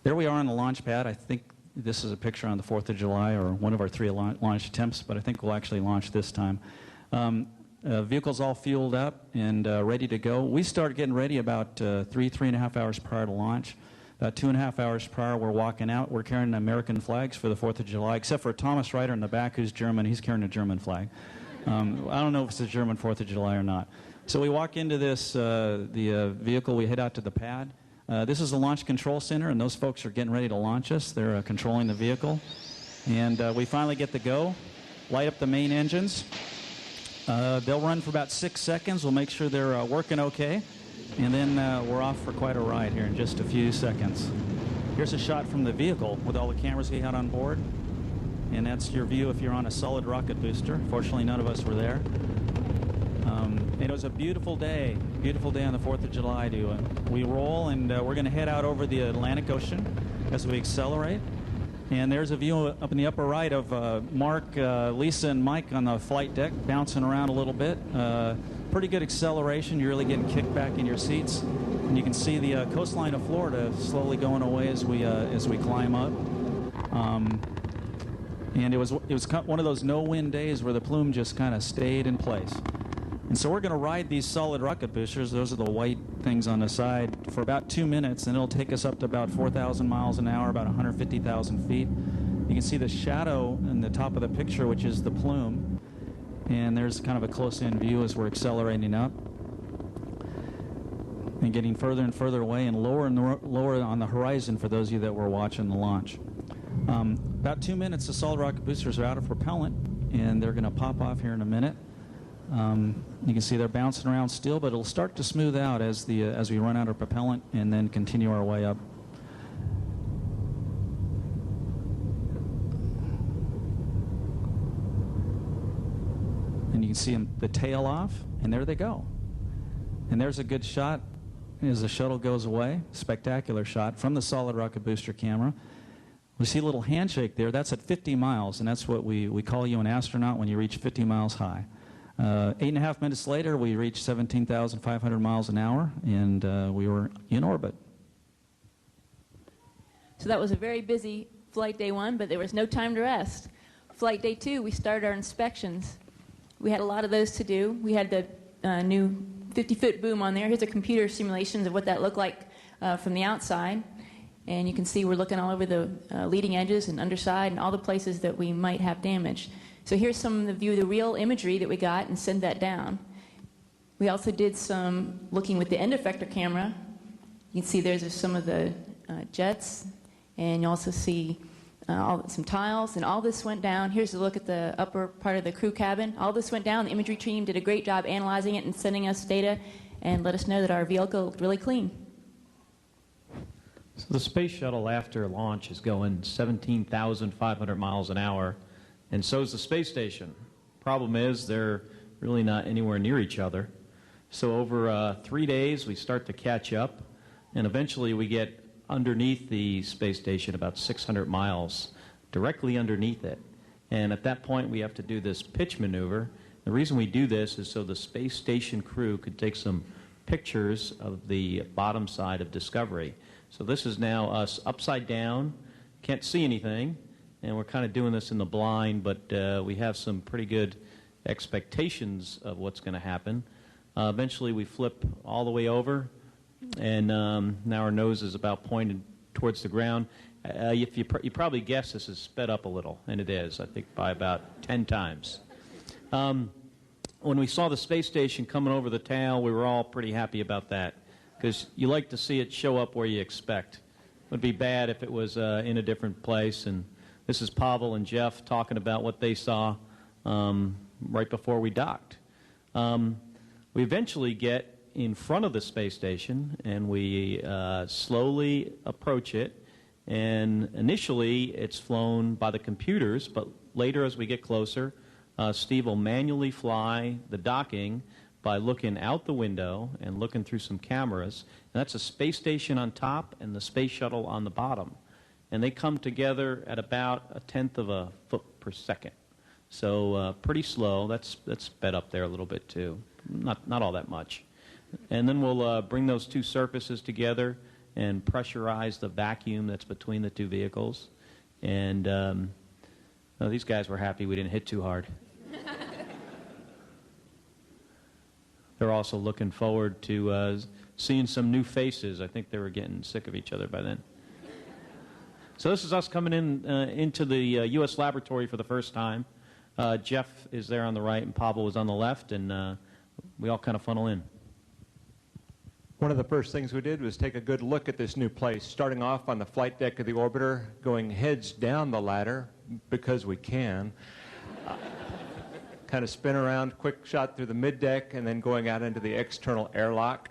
There we are on the launch pad. I think this is a picture on the 4th of July, or one of our 3 launch attempts, but I think we'll actually launch this time. Vehicle's all fueled up and ready to go. We start getting ready about 3.5 hours prior to launch. About 2.5 hours prior, we're walking out. We're carrying American flags for the 4th of July, except for Thomas Reiter in the back, who's German. He's carrying a German flag. I don't know if it's a German 4th of July or not. So we walk into this, the vehicle. We head out to the pad. This is the Launch Control Center, and those folks are getting ready to launch us. They're controlling the vehicle. And we finally get the go, light up the main engines. They'll run for about 6 seconds. We'll make sure they're working okay. And then we're off for quite a ride here in just a few seconds. Here's a shot from the vehicle with all the cameras we had on board. And that's your view if you're on a solid rocket booster. Fortunately, none of us were there. It was a beautiful day on the 4th of July. We roll, and we're going to head out over the Atlantic Ocean as we accelerate. And there's a view up in the upper right of Mark, Lisa, and Mike on the flight deck, bouncing around a little bit. Pretty good acceleration. You're really getting kicked back in your seats. And you can see the coastline of Florida slowly going away as we climb up. And it was one of those no-wind days where the plume just kind of stayed in place. And so we're going to ride these solid rocket boosters. Those are the white things on the side for about 2 minutes, and it'll take us up to about 4,000 miles an hour, about 150,000 feet. You can see the shadow in the top of the picture, which is the plume. And there's kind of a close-in view as we're accelerating up and getting further and further away and lower on the horizon for those of you that were watching the launch. About 2 minutes, the solid rocket boosters are out of propellant, and they're going to pop off here in a minute. You can see they're bouncing around still, but it'll start to smooth out as we run out of propellant and then continue our way up. And you can see the tail off, and there they go. And there's a good shot as the shuttle goes away. Spectacular shot from the solid rocket booster camera. We see a little handshake there. That's at 50 miles, and that's what we call you an astronaut when you reach 50 miles high. 8.5 minutes later, we reached 17,500 miles an hour, and we were in orbit. So that was a very busy flight day 1, but there was no time to rest. Flight day 2, we started our inspections. We had a lot of those to do. We had the new 50-foot boom on there. Here's a computer simulations of what that looked like from the outside. And you can see we're looking all over the leading edges and underside and all the places that we might have damage. So here's some of the view of the real imagery that we got and send that down. We also did some looking with the end effector camera. You can see there's some of the jets, and you also see some tiles, and all this went down. Here's a look at the upper part of the crew cabin. All this went down. The imagery team did a great job analyzing it and sending us data and let us know that our vehicle looked really clean. So the space shuttle after launch is going 17,500 miles an hour, and so is the space station. Problem is they're really not anywhere near each other. So over 3 days we start to catch up, and eventually we get underneath the space station about 600 miles, directly underneath it. And at that point we have to do this pitch maneuver. The reason we do this is so the space station crew could take some pictures of the bottom side of Discovery. So this is now us upside down, can't see anything, and we're kind of doing this in the blind, but we have some pretty good expectations of what's going to happen. Eventually we flip all the way over, and now our nose is about pointed towards the ground. If you probably guess this is sped up a little, and it is, I think, by about 10 times. When we saw the space station coming over the tail, we were all pretty happy about that, because you like to see it show up where you expect. It would be bad if it was in a different place. And this is Pavel and Jeff talking about what they saw right before we docked. We eventually get in front of the space station, and we slowly approach it. And initially, it's flown by the computers, but later as we get closer, Steve will manually fly the docking by looking out the window and looking through some cameras. And that's a space station on top and the space shuttle on the bottom. And they come together at about 1/10 of a foot per second. So pretty slow. That's sped up there a little bit too. Not all that much. And then we'll bring those two surfaces together, and pressurize the vacuum that's between the two vehicles. And these guys were happy we didn't hit too hard. They're also looking forward to seeing some new faces. I think they were getting sick of each other by then. So this is us coming in into the U.S. laboratory for the first time. Jeff is there on the right and Pavel is on the left, and we all kind of funnel in. One of the first things we did was take a good look at this new place, starting off on the flight deck of the orbiter, going heads down the ladder, because we can, kind of spin around, quick shot through the middeck, and then going out into the external airlock,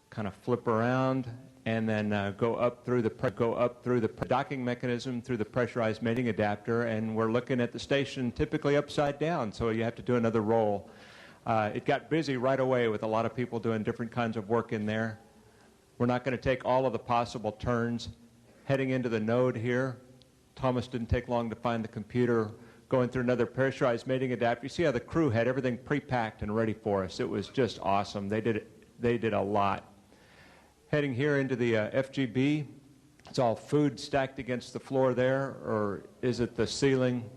kind of flip around, and then go up through the docking mechanism, through the pressurized mating adapter, and we're looking at the station typically upside down, so you have to do another roll. It got busy right away with a lot of people doing different kinds of work in there. We're not going to take all of the possible turns. Heading into the node here, Thomas didn't take long to find the computer, going through another pressurized mating adapter. You see how the crew had everything pre-packed and ready for us. It was just awesome. They did a lot. Heading here into the FGB, it's all food stacked against the floor there, or is it the ceiling?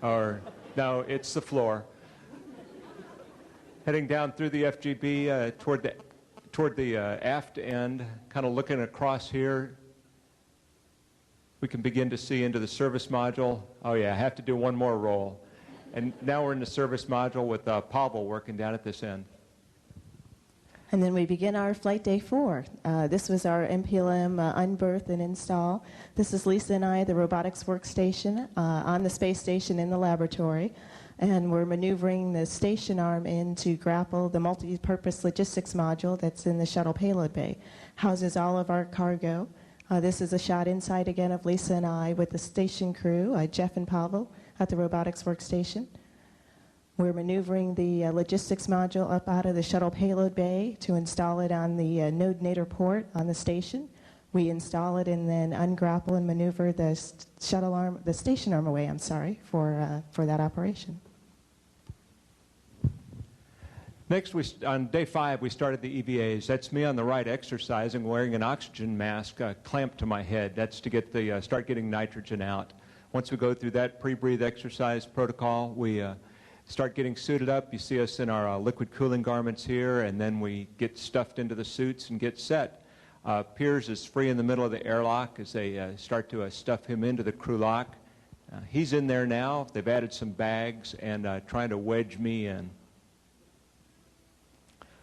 Or no, it's the floor. Heading down through the FGB toward the aft end, kind of looking across here, we can begin to see into the service module. Oh yeah, I have to do one more roll. And now we're in the service module with Pavel working down at this end. And then we begin our flight day 4. This was our MPLM unberth and install. This is Lisa and I, the robotics workstation, on the space station in the laboratory. And we're maneuvering the station arm in to grapple the multi-purpose logistics module that's in the shuttle payload bay. Houses all of our cargo. This is a shot inside again of Lisa and I with the station crew, Jeff and Pavel, at the robotics workstation. We're maneuvering the logistics module up out of the shuttle payload bay to install it on the node nadir port on the station. We install it and then ungrapple and maneuver the station arm away, for that operation. Next, on day 5, we started the EVAs. That's me on the right exercising, wearing an oxygen mask clamped to my head. That's to get start getting nitrogen out. Once we go through that pre-breathe exercise protocol, we start getting suited up. You see us in our liquid cooling garments here, and then we get stuffed into the suits and get set. Piers is free in the middle of the airlock as they start to stuff him into the crew lock. He's in there now. They've added some bags and trying to wedge me in.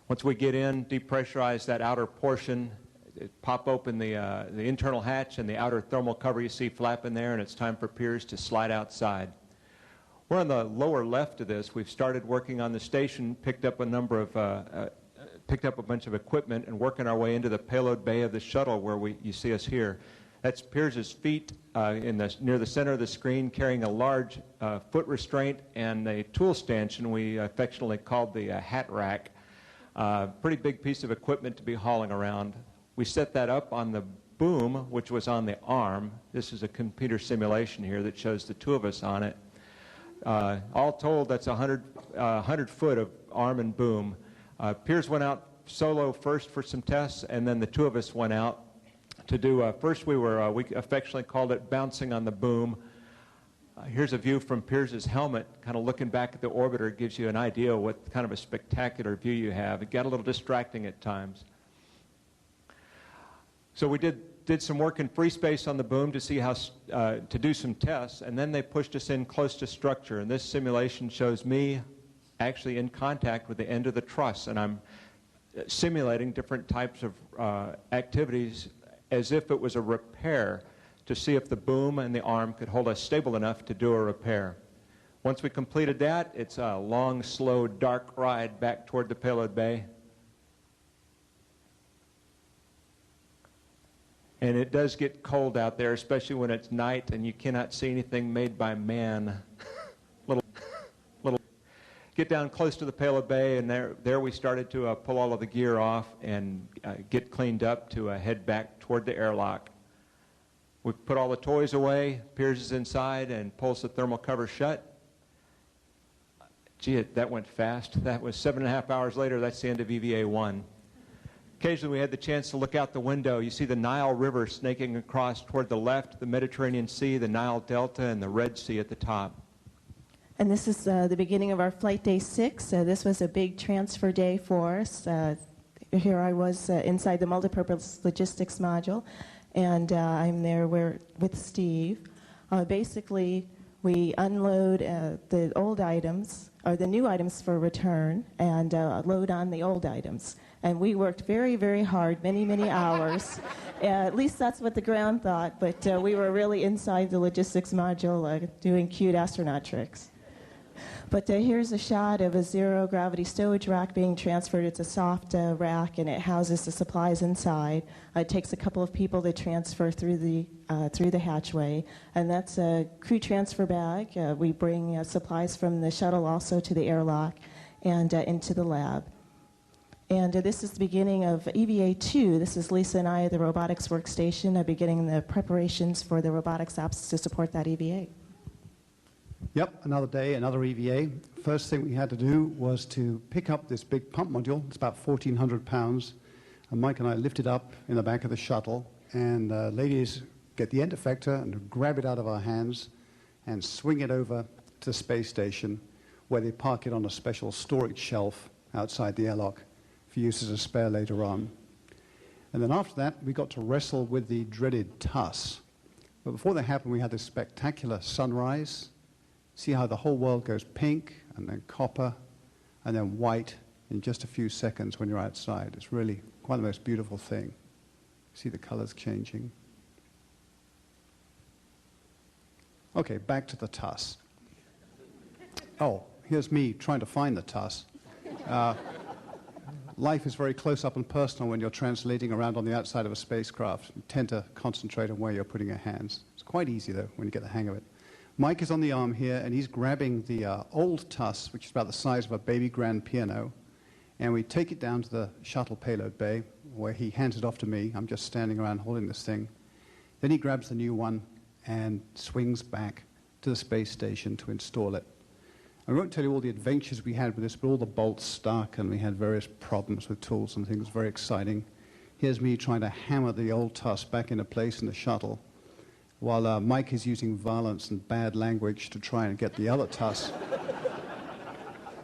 Once we get in, depressurize that outer portion, pop open the internal hatch and the outer thermal cover you see flapping there, and it's time for Piers to slide outside. We're on the lower left of this. We've started working on the station, picked up a bunch of equipment, and working our way into the payload bay of the shuttle where you see us here. That's Piers's feet near the center of the screen, carrying a large foot restraint and a tool stanchion we affectionately called the hat rack. Pretty big piece of equipment to be hauling around. We set that up on the boom, which was on the arm. This is a computer simulation here that shows the two of us on it. All told, that's 100 foot of arm and boom. Piers went out solo first for some tests, and then the two of us went out to do, first we affectionately called it bouncing on the boom. Here's a view from Piers's helmet, kind of looking back at the orbiter. It gives you an idea of what kind of a spectacular view you have. It got a little distracting at times. So we did some work in free space on the boom to see how to do some tests, and then they pushed us in close to structure. And this simulation shows me actually in contact with the end of the truss, and I'm simulating different types of activities as if it was a repair, to see if the boom and the arm could hold us stable enough to do a repair. Once we completed that, it's a long, slow, dark ride back toward the payload bay. And it does get cold out there, especially when it's night and you cannot see anything made by man. Get down close to the payload bay, and there we started to pull all of the gear off and get cleaned up to head back toward the airlock. We put all the toys away. Piers is inside and pulls the thermal cover shut. Gee, that went fast. That was 7.5 hours later. That's the end of EVA 1. Occasionally we had the chance to look out the window. You see the Nile River snaking across toward the left, the Mediterranean Sea, the Nile Delta, and the Red Sea at the top. And this is the beginning of our flight day 6. This was a big transfer day for us. Here I was inside the multipurpose logistics module, and I'm there with Steve. Basically, we unload the old items, or the new items for return, and load on the old items. And we worked very, very hard, many, many hours. At least that's what the ground thought, but we were really inside the logistics module doing cute astronaut tricks. But here's a shot of a zero-gravity stowage rack being transferred. It's a soft rack, and it houses the supplies inside. It takes a couple of people to transfer through the hatchway, and that's a crew transfer bag. We bring supplies from the shuttle also to the airlock and into the lab. And this is the beginning of EVA 2. This is Lisa and I at the robotics workstation, beginning the preparations for the robotics apps to support that EVA. Yep, another day, another EVA. First thing we had to do was to pick up this big pump module. It's about 1,400 pounds. And Mike and I lift it up in the back of the shuttle, and ladies get the end effector and grab it out of our hands and swing it over to the space station, where they park it on a special storage shelf outside the airlock for use as a spare later on. And then after that, we got to wrestle with the dreaded TUS. But before that happened, we had this spectacular sunrise. See how the whole world goes pink, and then copper, and then white in just a few seconds when you're outside. It's really quite the most beautiful thing. See the colors changing. Okay, back to the TUS. Oh, here's me trying to find the TUS. Life is very close up and personal when you're translating around on the outside of a spacecraft. You tend to concentrate on where you're putting your hands. It's quite easy, though, when you get the hang of it. Mike is on the arm here, and he's grabbing the old TUS, which is about the size of a baby grand piano, and we take it down to the shuttle payload bay, where he hands it off to me. I'm just standing around holding this thing. Then he grabs the new one and swings back to the space station to install it. I won't tell you all the adventures we had with this, but all the bolts stuck, and we had various problems with tools and things. Very exciting. Here's me trying to hammer the old TUS back into place in the shuttle, while Mike is using violence and bad language to try and get the other TUS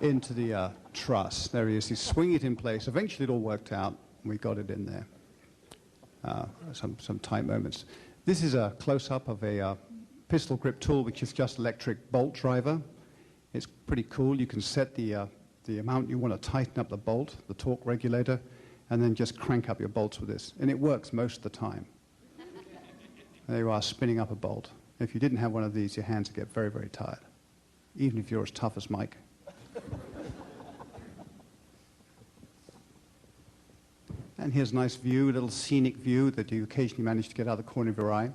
into the truss. There he is. He's swinging it in place. Eventually it all worked out, and we got it in there. Some tight moments. This is a close-up of a pistol grip tool, which is just electric bolt driver. It's pretty cool. You can set the amount you want to tighten up the bolt, the torque regulator, and then just crank up your bolts with this. And it works most of the time. There you are, spinning up a bolt. If you didn't have one of these, your hands would get very, very tired, even if you're as tough as Mike. And here's a nice view, a little scenic view that you occasionally manage to get out of the corner of your eye.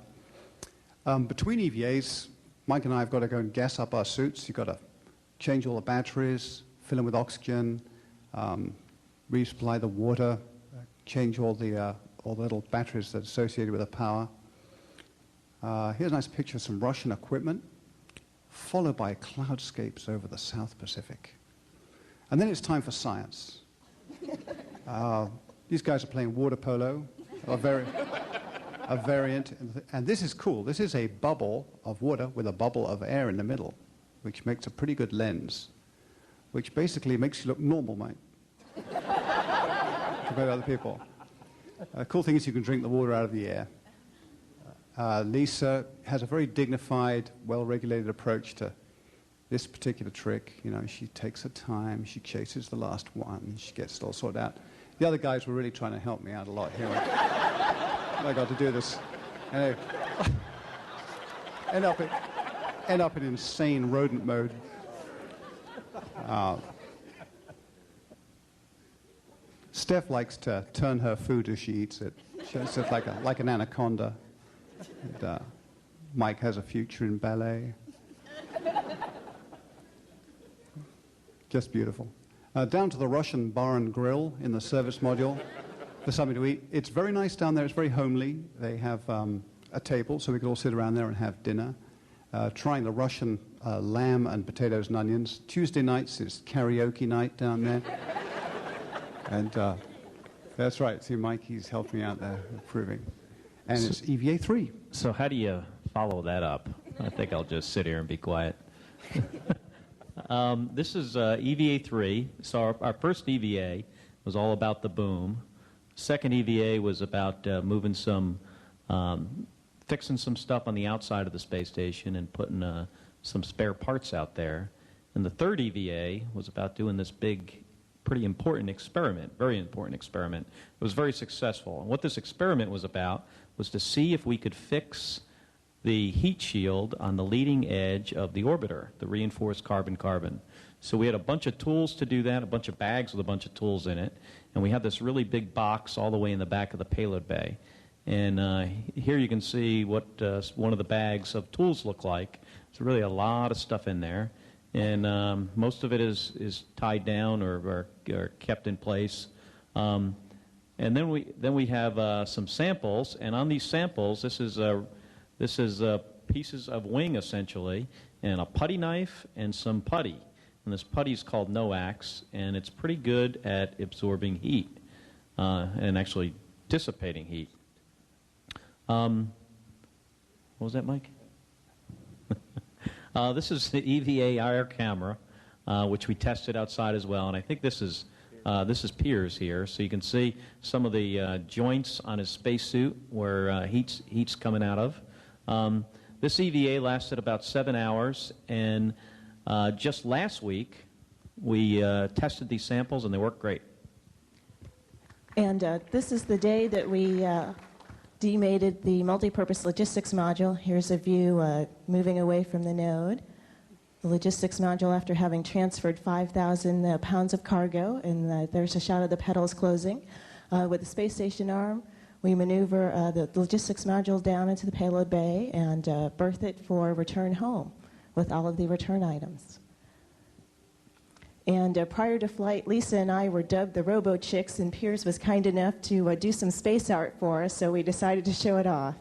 Between EVAs, Mike and I have got to go and gas up our suits. You've got to change all the batteries, fill them with oxygen, resupply the water, change all the little batteries that are associated with the power. Here's a nice picture of some Russian equipment, followed by cloudscapes over the South Pacific. And then it's time for science. These guys are playing water polo, a variant. And this is cool. This is a bubble of water with a bubble of air in the middle, which makes a pretty good lens, which basically makes you look normal, mate, compared to other people. The cool thing is you can drink the water out of the air. Lisa has a very dignified, well-regulated approach to this particular trick. You know, she takes her time, she chases the last one, she gets it all sorted out. The other guys were really trying to help me out a lot here. I got to do this. And end up in insane rodent mode. Steph likes to turn her food as she eats it. She's just like an anaconda. And, Mike has a future in ballet. Just beautiful. Down to the Russian bar and grill in the service module for something to eat. It's very nice down there. It's very homely. They have a table so we can all sit around there and have dinner. Trying the Russian lamb and potatoes and onions. Tuesday nights is karaoke night down there. And That's right. See, Mikey's helped me out there, approving. And it's EVA 3. So how do you follow that up? I think I'll just sit here and be quiet. This is EVA 3. So our first EVA was all about the boom. Second EVA was about moving some, fixing some stuff on the outside of the space station and putting some spare parts out there. And the third EVA was about doing this big, pretty important experiment, very important experiment. It was very successful. And what this experiment was about was to see if we could fix the heat shield on the leading edge of the orbiter, the reinforced carbon-carbon. So we had a bunch of tools to do that, a bunch of bags with a bunch of tools in it, and we had this really big box all the way in the back of the payload bay. And here you can see what one of the bags of tools look like. There's really a lot of stuff in there, and most of it is tied down or kept in place. And then we have some samples, and on these samples, this is pieces of wing essentially, and a putty knife and some putty. And this putty is called NOAX, and it's pretty good at absorbing heat and actually dissipating heat. What was that, Mike? This is the EVA IR camera, which we tested outside as well, and I think this is Piers here, so you can see some of the joints on his spacesuit where heat's coming out of. This EVA lasted about 7 hours, and just last week we tested these samples, and they work great. And this is the day that we demated the multi-purpose logistics module. Here's a view moving away from the node. The logistics module, after having transferred 5,000 pounds of cargo, and there's a shot of the petals closing. With the space station arm, we maneuver the logistics module down into the payload bay and berth it for return home with all of the return items. And prior to flight, Lisa and I were dubbed the Robo Chicks, and Piers was kind enough to do some space art for us, so we decided to show it off.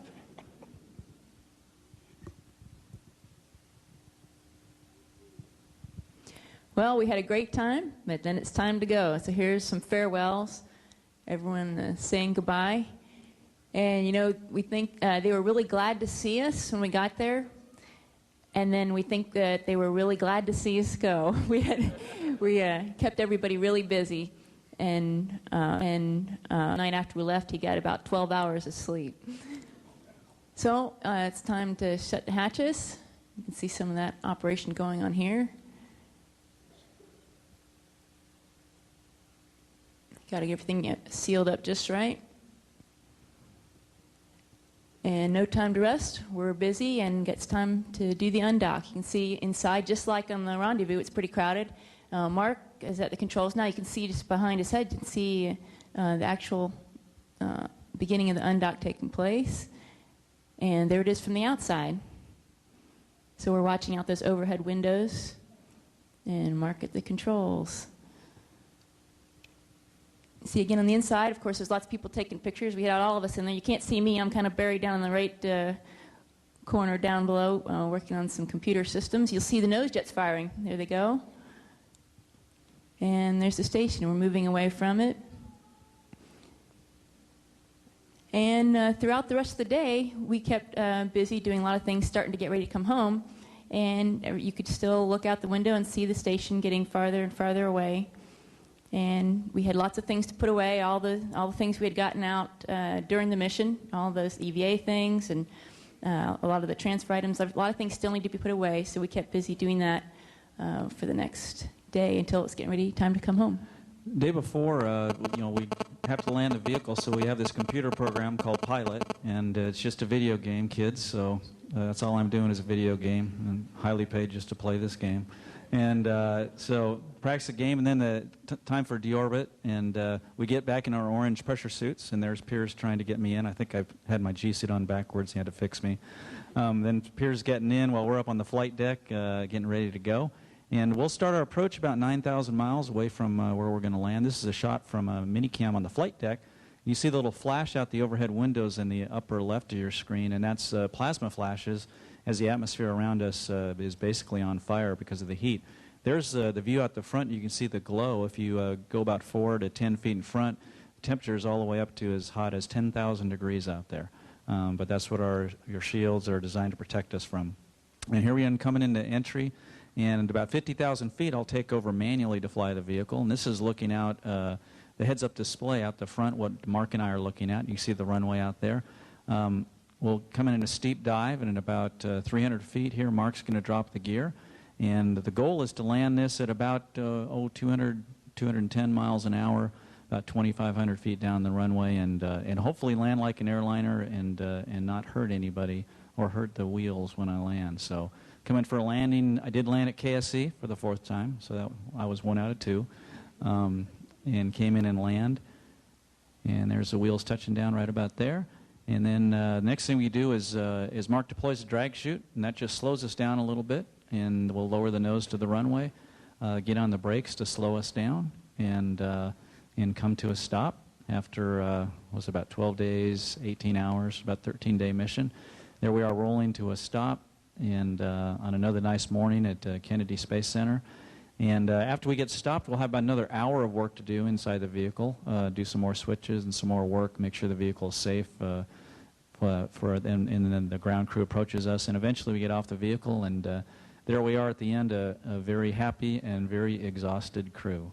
Well, we had a great time, but then it's time to go. So here's some farewells. Everyone saying goodbye. And, you know, we think they were really glad to see us when we got there. And then we think that they were really glad to see us go. We kept everybody really busy. And night after we left, he got about 12 hours of sleep. So it's time to shut the hatches. You can see some of that operation going on here. Got to get everything sealed up just right. And no time to rest. We're busy, and it's time to do the undock. You can see inside, just like on the rendezvous, it's pretty crowded. Mark is at the controls now. You can see just behind his head, you can see the actual beginning of the undock taking place. And there it is from the outside. So we're watching out those overhead windows, and Mark at the controls. See again on the inside, of course, there's lots of people taking pictures. We had all of us in there. You can't see me. I'm kind of buried down in the right corner down below, working on some computer systems. You'll see the nose jets firing. There they go. And there's the station. We're moving away from it. And throughout the rest of the day, we kept busy doing a lot of things, starting to get ready to come home. And you could still look out the window and see the station getting farther and farther away. And we had lots of things to put away, all the things we had gotten out during the mission, all those EVA things, and a lot of the transfer items. A lot of things still need to be put away, so we kept busy doing that for the next day until it's getting ready, time to come home. Day before, we have to land the vehicle, so we have this computer program called Pilot, and it's just a video game, kids. So that's all I'm doing is a video game, and highly paid just to play this game. And so practice the game, and then the time for deorbit, and we get back in our orange pressure suits, and there's Piers trying to get me in. I think I've had my G-suit on backwards. He had to fix me. Then Piers getting in while we're up on the flight deck, getting ready to go. And we'll start our approach about 9,000 miles away from where we're going to land. This is a shot from a minicam on the flight deck. You see the little flash out the overhead windows in the upper left of your screen, and that's plasma flashes as the atmosphere around us is basically on fire because of the heat. There's the view out the front. You can see the glow. If you go about 4 to 10 feet in front, temperatures all the way up to as hot as 10,000 degrees out there. But that's what your shields are designed to protect us from. And here we are coming into entry, and at about 50,000 feet, I'll take over manually to fly the vehicle. And this is looking out, the heads-up display out the front, what Mark and I are looking at. You see the runway out there. We'll come in a steep dive, and at about 300 feet here, Mark's going to drop the gear. And the goal is to land this at about 200, 210 miles an hour, about 2,500 feet down the runway, and hopefully land like an airliner and not hurt anybody or hurt the wheels when I land. So come in for a landing. I did land at KSC for the 4th time, so I was 1 out of 2, and came in and land. And there's the wheels touching down right about there. And then the next thing we do is Mark deploys the drag chute, and that just slows us down a little bit, and we'll lower the nose to the runway, get on the brakes to slow us down, and come to a stop after was about 12 days, 18 hours, about 13-day mission. There we are rolling to a stop, and on another nice morning at Kennedy Space Center. And after we get stopped, we'll have about another hour of work to do inside the vehicle, do some more switches and some more work, make sure the vehicle is safe and then the ground crew approaches us, and eventually we get off the vehicle, and there we are at the end, a very happy and very exhausted crew.